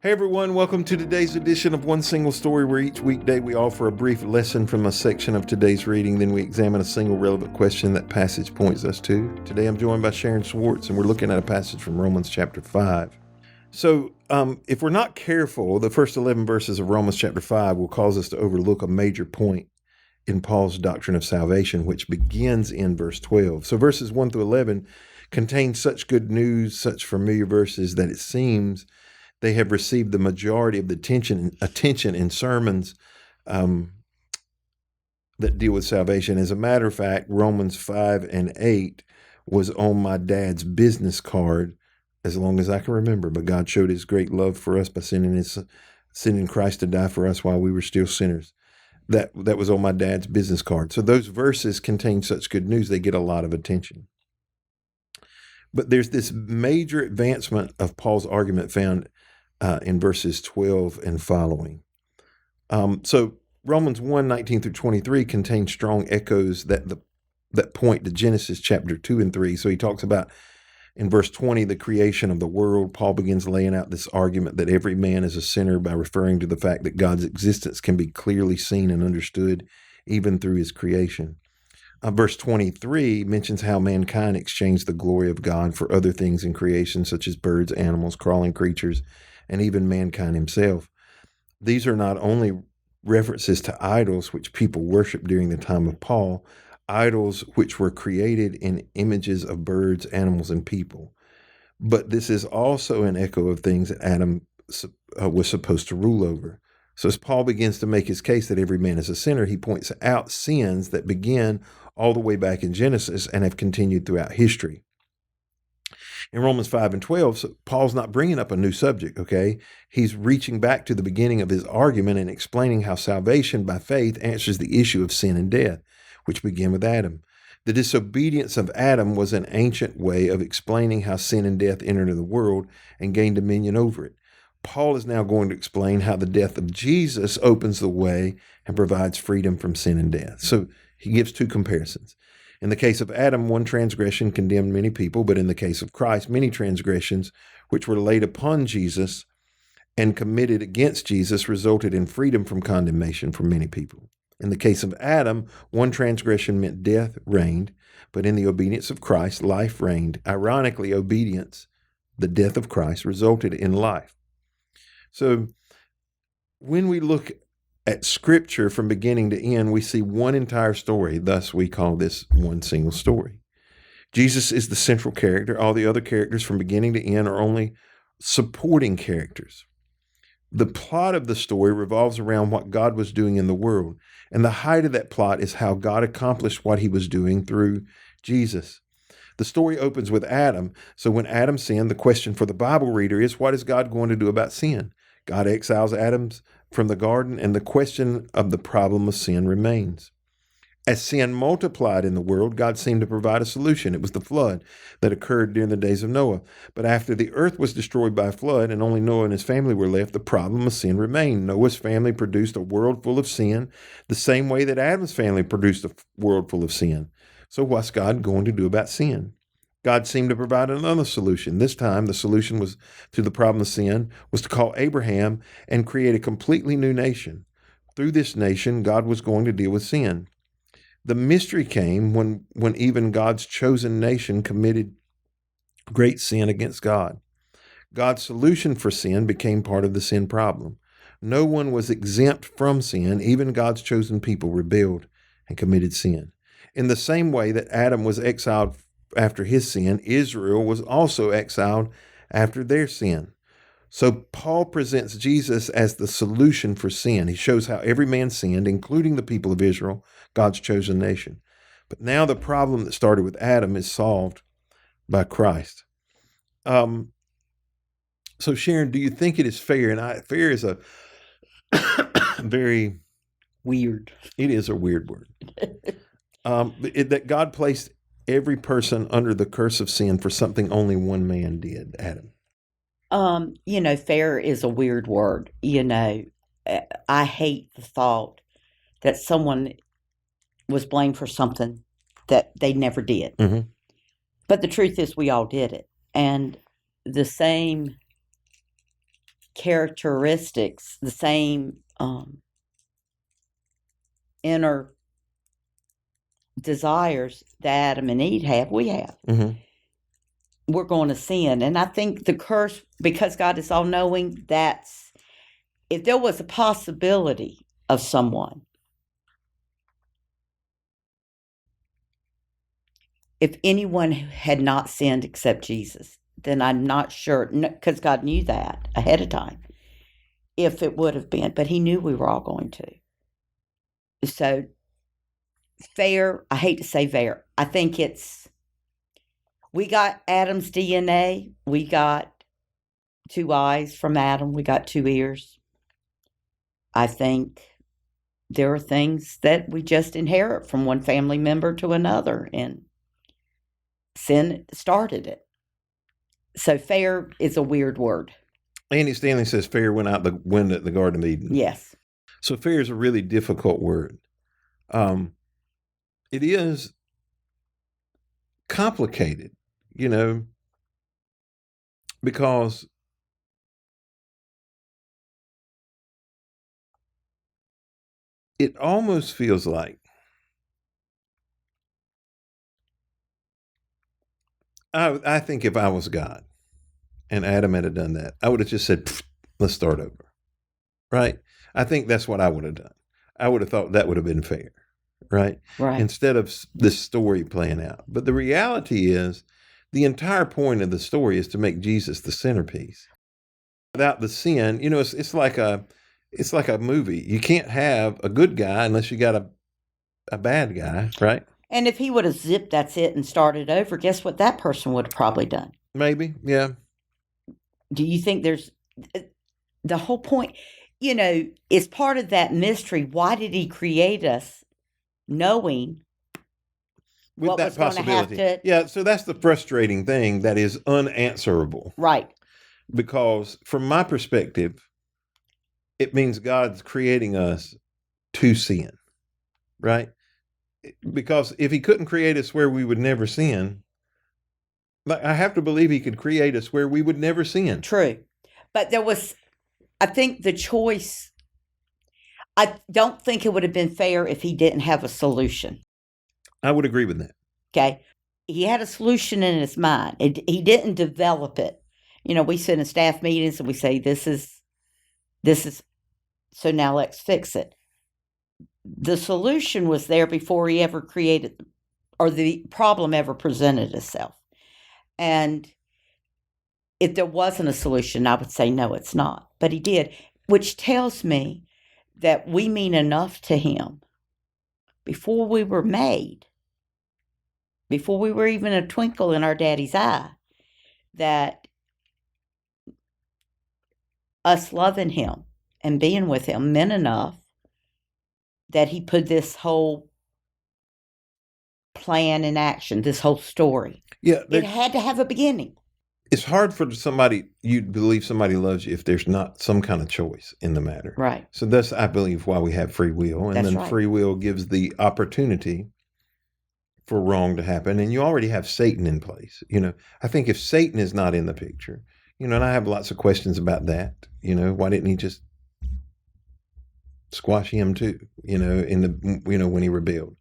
Hey everyone, welcome to today's edition of One Single Story, where each weekday we offer a brief lesson from a section of today's reading, then we examine a single relevant question that passage points us to. Today I'm joined by Sharon Schwartz, and we're looking at a passage from Romans chapter 5. So if we're not careful, the first 11 verses of Romans chapter 5 will cause us to overlook a major point in Paul's doctrine of salvation, which begins in verse 12. So verses 1 through 11 contain such good news, such familiar verses, that it seems they have received the majority of the attention in sermons that deal with salvation. As a matter of fact, Romans 5 and 8 was on my dad's business card as long as I can remember. But God showed his great love for us by sending Christ to die for us while we were still sinners. That was on my dad's business card. So those verses contain such good news, they get a lot of attention. But there's this major advancement of Paul's argument found in verses 12 and following. So Romans 1, 19 through 23 contains strong echoes that point to Genesis chapter 2 and 3. So he talks about, in verse 20, the creation of the world. Paul begins laying out this argument that every man is a sinner by referring to the fact that God's existence can be clearly seen and understood even through his creation. Verse 23 mentions how mankind exchanged the glory of God for other things in creation, such as birds, animals, crawling creatures, and even mankind himself. These are not only references to idols which people worshiped during the time of Paul, idols which were created in images of birds, animals, and people. But this is also an echo of things that Adam was supposed to rule over. So as Paul begins to make his case that every man is a sinner, he points out sins that begin all the way back in Genesis and have continued throughout history. In Romans 5 and 12, so Paul's not bringing up a new subject, okay? He's reaching back to the beginning of his argument and explaining how salvation by faith answers the issue of sin and death, which began with Adam. The disobedience of Adam was an ancient way of explaining how sin and death entered into the world and gained dominion over it. Paul is now going to explain how the death of Jesus opens the way and provides freedom from sin and death. So he gives two comparisons. In the case of Adam, one transgression condemned many people, but in the case of Christ, many transgressions which were laid upon Jesus and committed against Jesus resulted in freedom from condemnation for many people. In the case of Adam, one transgression meant death reigned, but in the obedience of Christ, life reigned. Ironically, obedience, the death of Christ, resulted in life. So when we look at Scripture from beginning to end, we see one entire story. Thus, we call this one single story. Jesus is the central character. All the other characters from beginning to end are only supporting characters. The plot of the story revolves around what God was doing in the world. And the height of that plot is how God accomplished what he was doing through Jesus. The story opens with Adam. So when Adam sinned, the question for the Bible reader is, what is God going to do about sin? God exiles Adam from the garden, and the question of the problem of sin remains. As sin multiplied in the world, God seemed to provide a solution. It was the flood that occurred during the days of Noah. But after the earth was destroyed by a flood and only Noah and his family were left, the problem of sin remained. Noah's family produced a world full of sin, the same way that Adam's family produced a world full of sin. So what's God going to do about sin? God seemed to provide another solution. This time, the solution was to the problem of sin was to call Abraham and create a completely new nation. Through this nation, God was going to deal with sin. The mystery came when even God's chosen nation committed great sin against God. God's solution for sin became part of the sin problem. No one was exempt from sin. Even God's chosen people rebelled and committed sin. In the same way that Adam was exiled after his sin, Israel was also exiled after their sin. So Paul presents Jesus as the solution for sin. He shows how every man sinned, including the people of Israel, God's chosen nation. But now the problem that started with Adam is solved by Christ. So Sharon, do you think it is fair? And fair is a very weird. It is a weird word. That God placed every person under the curse of sin for something only one man did, Adam. Fair is a weird word. I hate the thought that someone was blamed for something that they never did. Mm-hmm. But the truth is we all did it. And the same characteristics, the same inner desires that Adam and Eve have, we have. Mm-hmm. We're going to sin. And I think the curse, because God is all knowing, that's if there was a possibility of someone, if anyone had not sinned except Jesus, then I'm not sure, because God knew that ahead of time, if it would have been. But he knew we were all going to. So, fair, I hate to say fair. I think we got Adam's DNA. We got 2 eyes from Adam. We got 2 ears. I think there are things that we just inherit from one family member to another, and sin started it. So fair is a weird word. Andy Stanley says fair went out the window at the Garden of Eden. Yes. So fair is a really difficult word. It is complicated, because it almost feels like I think if I was God and Adam had done that, I would have just said, let's start over. Right? I think that's what I would have done. I would have thought that would have been fair. Right? Instead of this story playing out. But the reality is, the entire point of the story is to make Jesus the centerpiece. Without the sin, it's like a movie. You can't have a good guy unless you got a bad guy, right? And if he would have zipped that's it and started over, guess what that person would have probably done? Maybe, yeah. Do you think there's the whole point, is part of that mystery? Why did he create us knowing with what that was going to have to... Yeah, so that's the frustrating thing that is unanswerable. Right. Because from my perspective, it means God's creating us to sin, right? Because if he couldn't create us where we would never sin, I have to believe he could create us where we would never sin. True. But I think the choice, I don't think it would have been fair if he didn't have a solution. I would agree with that. Okay. He had a solution in his mind. He didn't develop it. We sit in staff meetings and we say, this is, so now let's fix it. The solution was there before he ever created, or the problem ever presented itself. And if there wasn't a solution, I would say, no, it's not. But he did, which tells me that we mean enough to him before we were made, before we were even a twinkle in our daddy's eye, that us loving him and being with him meant enough that he put this whole plan in action, this whole story. Yeah. It had to have a beginning. It's hard for you to believe somebody loves you if there's not some kind of choice in the matter. Right. So that's, I believe, why we have free will. And then free will gives the opportunity for wrong to happen. And you already have Satan in place. I think if Satan is not in the picture, and I have lots of questions about that. Why didn't he just squash him too, when he rebelled?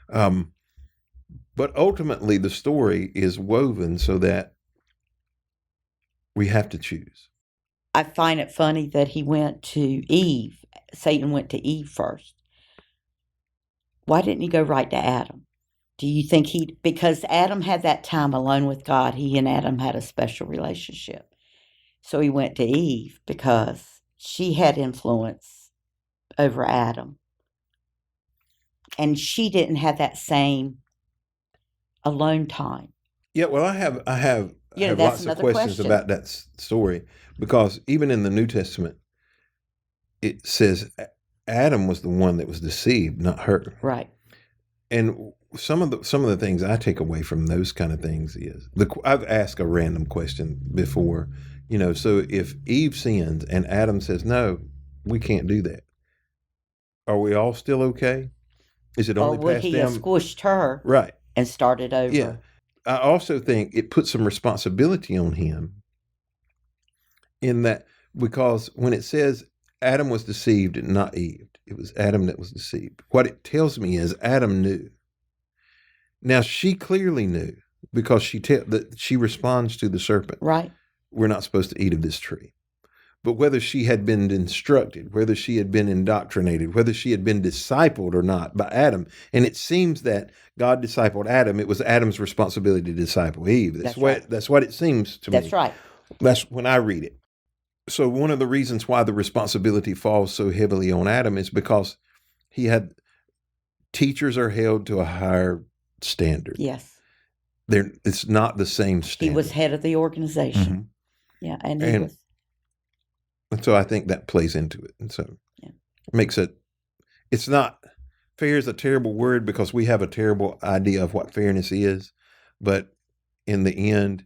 But ultimately the story is woven so that we have to choose. I find it funny that he went to Eve. Satan went to Eve first. Why didn't he go right to Adam? Do you think because Adam had that time alone with God, he and Adam had a special relationship. So he went to Eve because she had influence over Adam. And she didn't have that same alone time. Yeah, well, I have lots of questions about that story, because even in the New Testament, it says Adam was the one that was deceived, not her. Right. And some of the things I take away from those kind of things is I've asked a random question before, so if Eve sins and Adam says, no, we can't do that, are we all still okay? Is it only passed down? Or would he have squished her? Right. And started over? Yeah. I also think it puts some responsibility on him in that Because when it says Adam was deceived and not Eve, it was Adam that was deceived. What it tells me is Adam knew. Now, she clearly knew because she responds to the serpent. Right. We're not supposed to eat of this tree. But whether she had been instructed, whether she had been indoctrinated, whether she had been discipled or not by Adam, and it seems that God discipled Adam, it was Adam's responsibility to disciple Eve. That's what it seems to me. That's right. That's when I read it. So one of the reasons why the responsibility falls so heavily on Adam is because teachers are held to a higher standard. Yes. It's not the same standard. He was head of the organization. Mm-hmm. Yeah, and so I think that plays into it. And so it makes it's not, fair is a terrible word because we have a terrible idea of what fairness is. But in the end,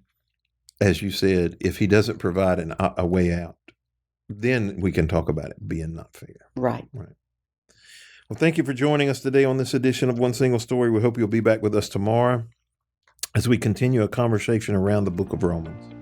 as you said, if he doesn't provide a way out, then we can talk about it being not fair. Right. Well, thank you for joining us today on this edition of One Single Story. We hope you'll be back with us tomorrow as we continue a conversation around the book of Romans.